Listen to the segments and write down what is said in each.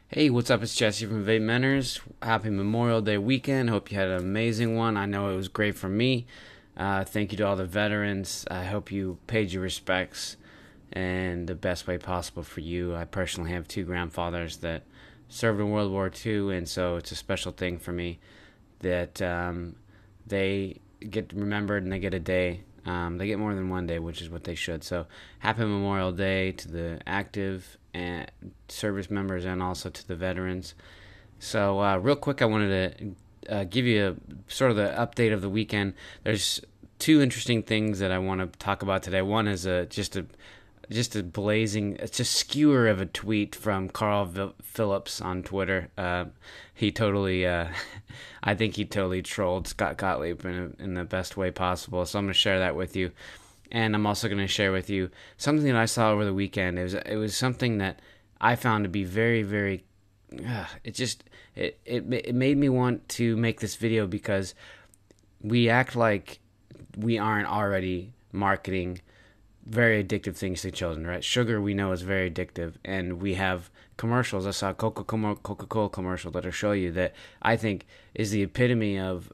Hey, what's up? It's Jesse from Vape Mentors. Happy Memorial Day weekend. Hope you had an amazing one. I know it was great for me. Thank you to all the veterans. I hope you paid your respects in the best way possible for you. I personally have two grandfathers that served in World War II, and so it's a special thing for me that they get remembered and they get a day. They get more than one day, which is what they should. So, happy Memorial Day to the active and service members and also to the veterans. So, real quick, I wanted to give you a sort of the update of the weekend. There's two interesting things that I want to talk about today. One is just a blazing, it's a skewer of a tweet from Carl Phillips on Twitter. He totally, I think he totally trolled Scott Gottlieb in the best way possible. So I'm going to share that with you. And I'm also going to share with you something that I saw over the weekend. It was something that I found to be very, very, it made me want to make this video because we act like we aren't already marketing very addictive things to children, right? Sugar we know is very addictive, and we have commercials. I saw a Coca-Cola commercial that'll show you that I think is the epitome of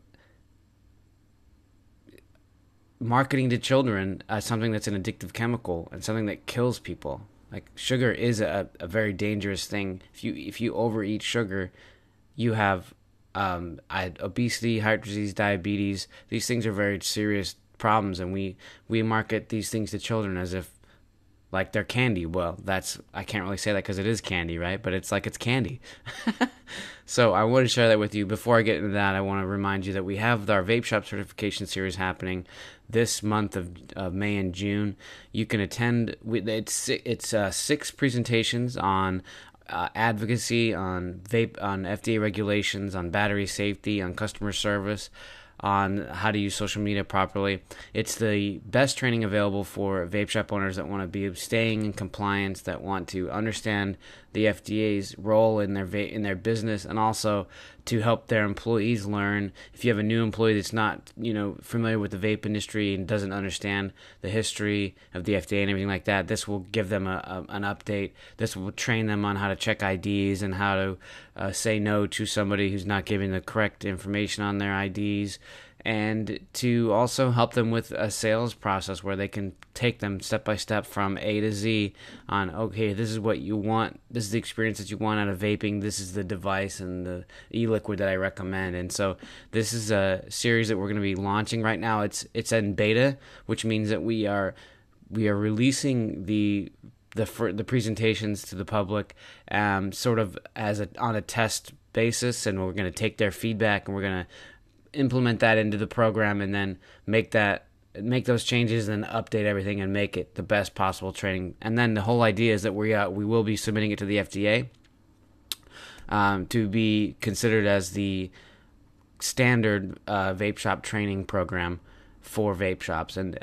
marketing to children as something that's an addictive chemical and something that kills people. Like sugar is a very dangerous thing. If you overeat sugar, you have obesity, heart disease, diabetes. These things are very serious problems, and we market these things to children as if like they're candy. Well, that's, I can't really say that because it is candy, right? But it's like it's candy. So I want to share that with you. Before I get into that, I want to remind you that we have our vape shop certification series happening this month of May and June. You can attend. It's six presentations on advocacy, on vape, on FDA regulations, on battery safety, on customer service, on how to use social media properly. It's the best training available for vape shop owners that want to be staying in compliance, that want to understand the FDA's role in their business, and also to help their employees learn. If you have a new employee that's not familiar with the vape industry and doesn't understand the history of the FDA and everything like that, this will give them an update. This will train them on how to check IDs and how to say no to somebody who's not giving the correct information on their IDs, and to also help them with a sales process where they can take them step by step from A to Z on, okay, this is what you want, this is the experience that you want out of vaping, this is the device and the e-liquid that I recommend. And so this is a series that we're going to be launching right now. It's in beta, which means that we are releasing the presentations to the public, sort of on a test basis, and we're going to take their feedback and we're going to implement that into the program, and then make those changes and update everything and make it the best possible training. And then the whole idea is that we will be submitting it to the FDA to be considered as the standard vape shop training program for vape shops. And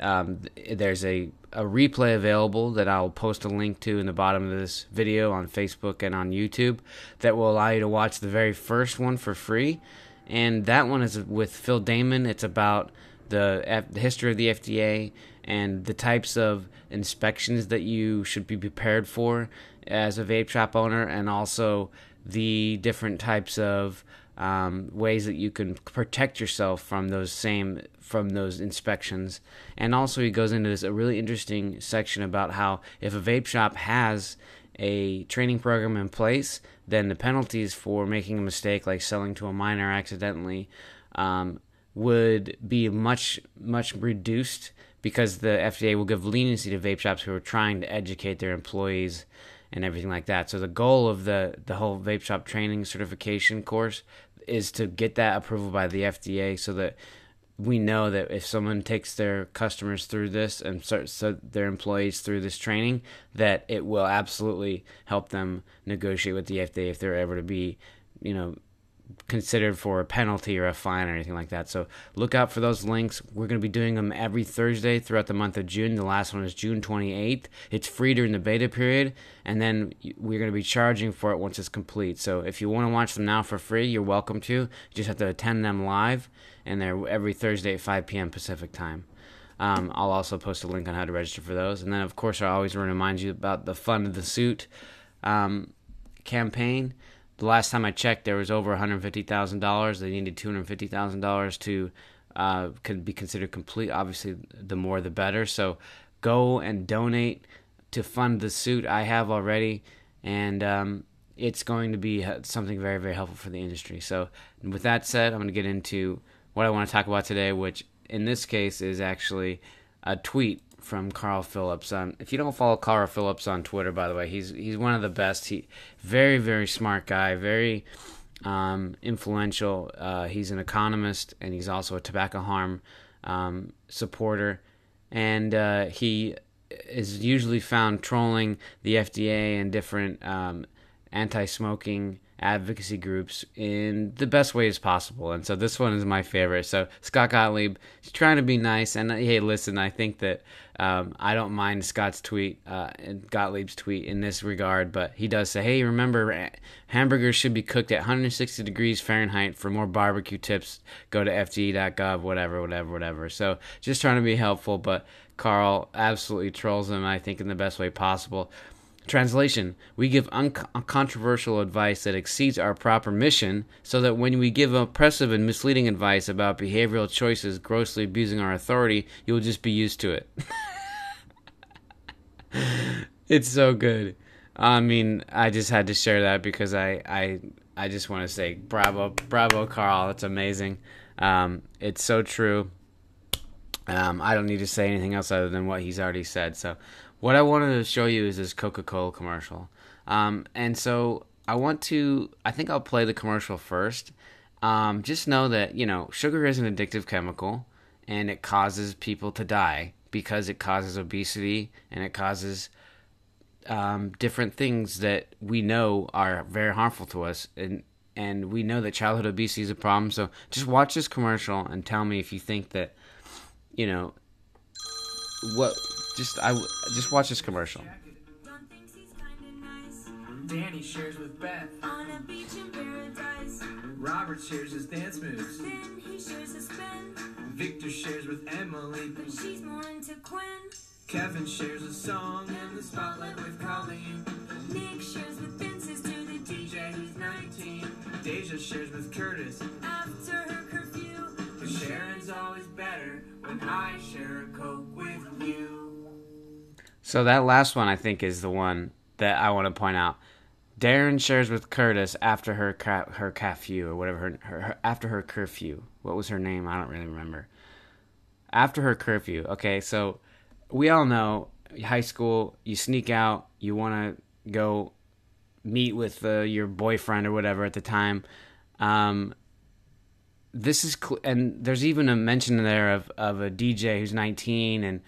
there's a replay available that I'll post a link to in the bottom of this video on Facebook and on YouTube that will allow you to watch the very first one for free. And that one is with Phil Damon. It's about the history of the FDA and the types of inspections that you should be prepared for as a vape shop owner, and also the different types of ways that you can protect yourself from those inspections. And also he goes into a really interesting section about how if a vape shop has a training program in place, then the penalties for making a mistake, like selling to a minor accidentally, would be much, much reduced, because the FDA will give leniency to vape shops who are trying to educate their employees and everything like that. So the goal of the whole vape shop training certification course is to get that approval by the FDA, so that we know that if someone takes their customers through this and so their employees through this training, that it will absolutely help them negotiate with the FDA if they're ever to be, considered for a penalty or a fine or anything like that. So look out for those links. We're going to be doing them every Thursday throughout the month of June. The last one is June 28th. It's free during the beta period, and then we're going to be charging for it once it's complete. So if you want to watch them now for free, you're welcome to. You just have to attend them live, and they're every Thursday at 5 p.m. Pacific time. I'll also post a link on how to register for those. And then, of course, I always want to remind you about the Fund the Suit campaign. the last time I checked, there was over $150,000. They needed $250,000 to could be considered complete. Obviously, the more the better. So go and donate to fund the suit I have already, and it's going to be something very, very helpful for the industry. So with that said, I'm going to get into what I want to talk about today, which in this case is actually a tweet from Carl Phillips. If you don't follow Carl Phillips on Twitter, by the way, he's one of the best. He very, very smart guy, very influential. He's an economist, and he's also a tobacco harm supporter, and he is usually found trolling the FDA and different anti-smoking advocacy groups in the best ways possible. And so this one is my favorite. So Scott Gottlieb, he's trying to be nice. And hey, listen, I think that I don't mind Scott's tweet and Gottlieb's tweet in this regard, but he does say, hey, remember, hamburgers should be cooked at 160 degrees Fahrenheit. For more barbecue tips, go to fde.gov, whatever. So just trying to be helpful, but Carl absolutely trolls him, I think, in the best way possible. Translation: we give uncontroversial advice that exceeds our proper mission, so that when we give oppressive and misleading advice about behavioral choices grossly abusing our authority, you will just be used to it. It's so good. I mean, I just had to share that because I just want to say bravo, Carl. It's amazing. It's so true. I don't need to say anything else other than what he's already said. So what I wanted to show you is this Coca-Cola commercial. And so I think I'll play the commercial first. Just know that, sugar is an addictive chemical, and it causes people to die because it causes obesity, and it causes different things that we know are very harmful to us. And we know that childhood obesity is a problem. So just watch this commercial and tell me if you think that, just watch this commercial. Danny shares with Beth on a beach in paradise. Robert shares his dance moves. Then he shares his pen. Victor shares with Emily, but she's more into Quinn. Kevin shares a song in the spotlight with Colleen. Nick shares with Vince to the DJ, he's 19. Deja shares with Curtis after her curfew. But Sharon's always better when I share a Coke with you. So that last one, I think, is the one that I want to point out. Darren shares with Curtis after her curfew, or whatever her after her curfew. What was her name? I don't really remember. After her curfew. Okay, so we all know high school. You sneak out. You want to go meet with your boyfriend or whatever at the time. This is and there's even a mention there of a DJ who's 19. And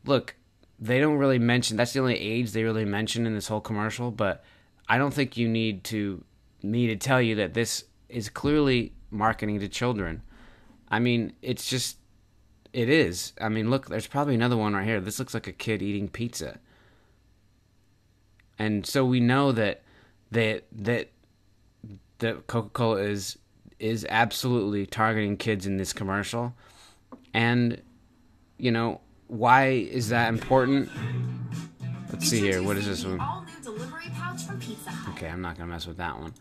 look, they don't really mention. That's the only age they really mention in this whole commercial. But I don't think you need me to tell you that this is clearly marketing to children. I mean, it is. I mean, look, there's probably another one right here. This looks like a kid eating pizza. And so we know that Coca-Cola is absolutely targeting kids in this commercial. And, why is that important? Let's see here. What is this one? Okay, I'm not going to mess with that one.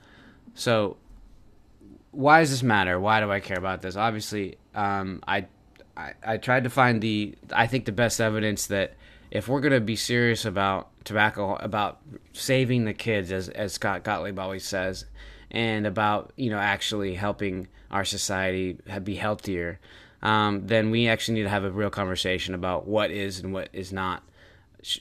So, why does this matter? Why do I care about this? Obviously, I tried to find I think the best evidence that if we're going to be serious about tobacco, about saving the kids, as Scott Gottlieb always says, and about, actually helping our society be healthier, then we actually need to have a real conversation about what is and what is not,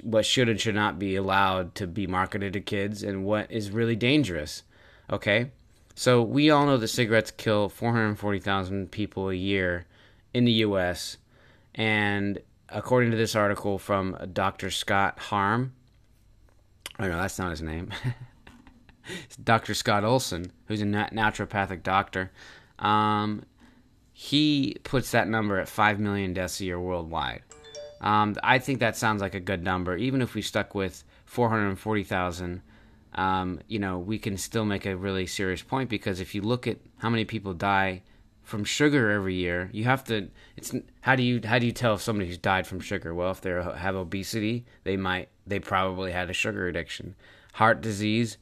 what should and should not be allowed to be marketed to kids, and what is really dangerous. Okay? So we all know that cigarettes kill 440,000 people a year in the U.S., and according to this article from Dr. Scott Harm, oh no, that's not his name. It's Dr. Scott Olson, who's a naturopathic doctor. He puts that number at 5 million deaths a year worldwide. I think that sounds like a good number. Even if we stuck with 440,000, we can still make a really serious point, because if you look at how many people die from sugar every year, you have to. How do you tell if somebody who's died from sugar? Well, if they have obesity, they probably had a sugar addiction. Heart disease,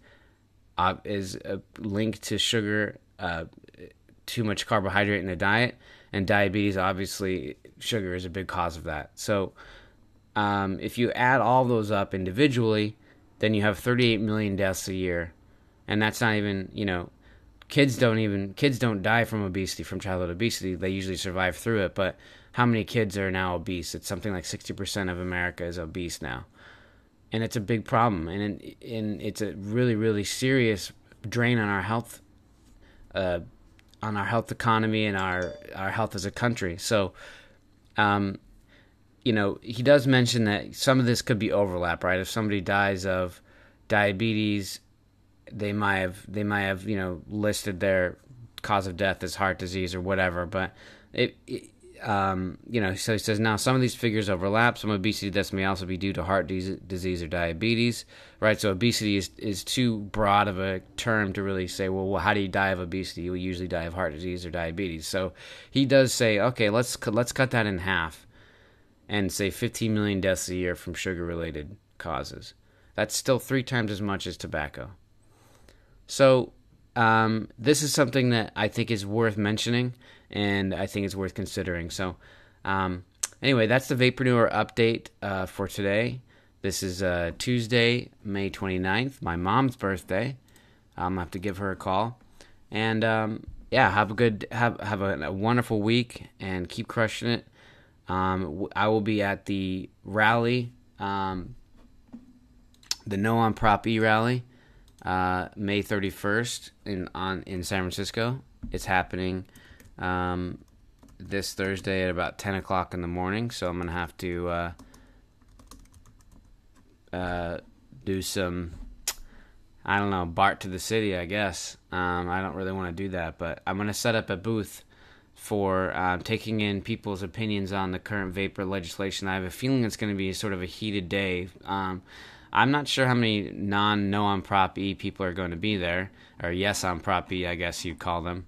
is linked to sugar, too much carbohydrate in the diet, and diabetes. Obviously, sugar is a big cause of that. So if you add all those up individually, then you have 38 million deaths a year, and that's not even, kids don't die from obesity, from childhood obesity. They usually survive through it, but how many kids are now obese? It's something like 60% of America is obese now, and it's a big problem, and it's a really, really serious drain on our health, economy, and our health as a country. So, he does mention that some of this could be overlap, right? If somebody dies of diabetes, they might have listed their cause of death as heart disease or whatever, but so he says, now some of these figures overlap. Some obesity deaths may also be due to heart disease or diabetes, right? So obesity is too broad of a term to really say, well, how do you die of obesity? You usually die of heart disease or diabetes. So he does say, okay, let's cut that in half and say 15 million deaths a year from sugar-related causes. That's still 3 times as much as tobacco. So this is something that I think is worth mentioning, and I think it's worth considering. So anyway, that's the Vaporpreneur update for today. This is Tuesday, May 29th, my mom's birthday. I'm going to have to give her a call. And have a wonderful week and keep crushing it. I will be at the rally, the No on Prop E rally, May 31st in San Francisco. It's happening this Thursday at about 10 o'clock in the morning, so I'm going to have to do some, I don't know, BART to the city, I guess. I don't really want to do that, but I'm going to set up a booth for taking in people's opinions on the current vapor legislation. I have a feeling it's going to be sort of a heated day. I'm not sure how many no on Prop E people are going to be there, or yes on Prop E, I guess you'd call them.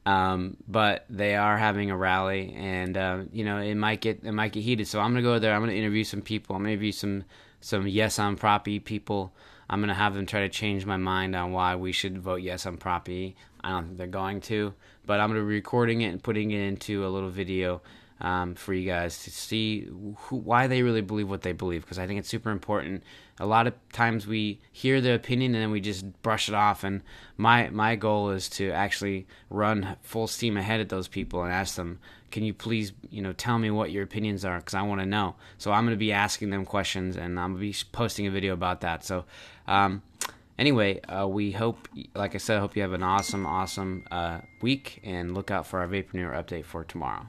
But they are having a rally, and it might get heated. So I'm gonna go there. I'm gonna interview some people. I'm gonna interview some yes on Prop E people. I'm gonna have them try to change my mind on why we should vote yes on Prop E. I don't think they're going to, but I'm gonna be recording it and putting it into a little video for you guys to see why they really believe what they believe, because I think it's super important. A lot of times we hear the opinion and then we just brush it off, and my goal is to actually run full steam ahead at those people and ask them, can you please tell me what your opinions are, because I want to know. So I'm going to be asking them questions, and I'm going to be posting a video about that. So anyway, we hope, like I said, I hope you have an awesome week, and look out for our Vaporpreneur update for tomorrow.